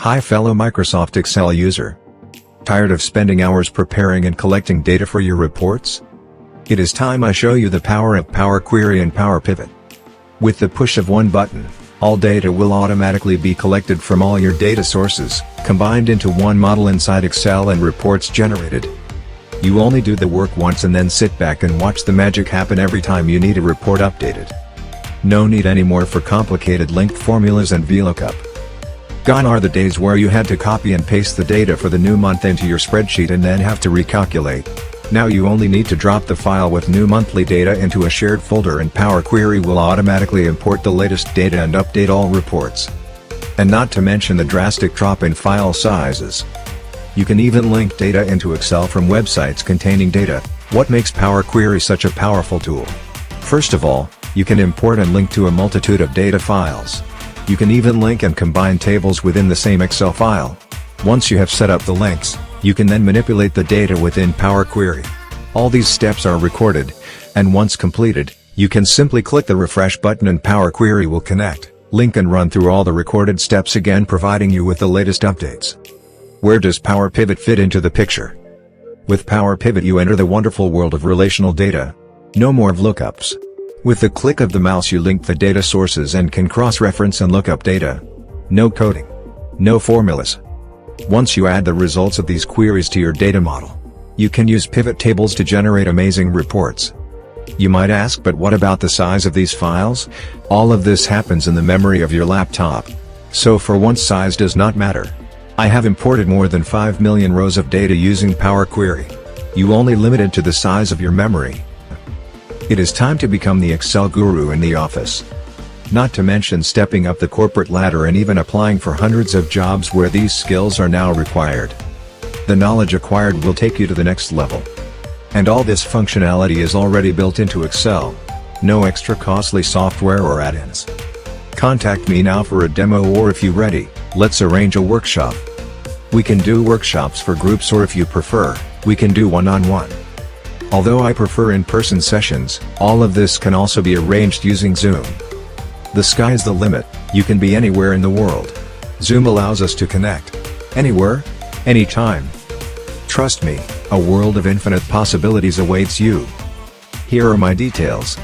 Hi fellow Microsoft Excel user. Tired of spending hours preparing and collecting data for your reports? It is time I show you the power of Power Query and Power Pivot. With the push of one button, all data will automatically be collected from all your data sources, combined into one model inside Excel and reports generated. You only do the work once and then sit back and watch the magic happen every time you need a report updated. No need anymore for complicated linked formulas and VLOOKUP. Gone are the days where you had to copy and paste the data for the new month into your spreadsheet and then have to recalculate. Now you only need to drop the file with new monthly data into a shared folder and Power Query will automatically import the latest data and update all reports. And not to mention the drastic drop in file sizes. You can even link data into Excel from websites containing data. What makes Power Query such a powerful tool? First of all, you can import and link to a multitude of data files. You can even link and combine tables within the same Excel file. Once you have set up the links, you can then manipulate the data within Power Query. All these steps are recorded, and once completed, you can simply click the refresh button and Power Query will connect, link and run through all the recorded steps again, providing you with the latest updates. Where does Power Pivot fit into the picture? With Power Pivot you enter the wonderful world of relational data. No more VLOOKUPs. With the click of the mouse you link the data sources and can cross-reference and look up data. No coding. No formulas. Once you add the results of these queries to your data model, you can use pivot tables to generate amazing reports. You might ask, but what about the size of these files? All of this happens in the memory of your laptop. So for once size does not matter. I have imported more than 5 million rows of data using Power Query. You only limited to the size of your memory. It is time to become the Excel guru in the office. Not to mention stepping up the corporate ladder and even applying for hundreds of jobs where these skills are now required. The knowledge acquired will take you to the next level. And all this functionality is already built into Excel. No extra costly software or add-ins. Contact me now for a demo, or if you're ready, let's arrange a workshop. We can do workshops for groups, or if you prefer, we can do one-on-one. Although I prefer in-person sessions, all of this can also be arranged using Zoom. The sky's the limit, you can be anywhere in the world. Zoom allows us to connect. Anywhere, anytime. Trust me, a world of infinite possibilities awaits you. Here are my details.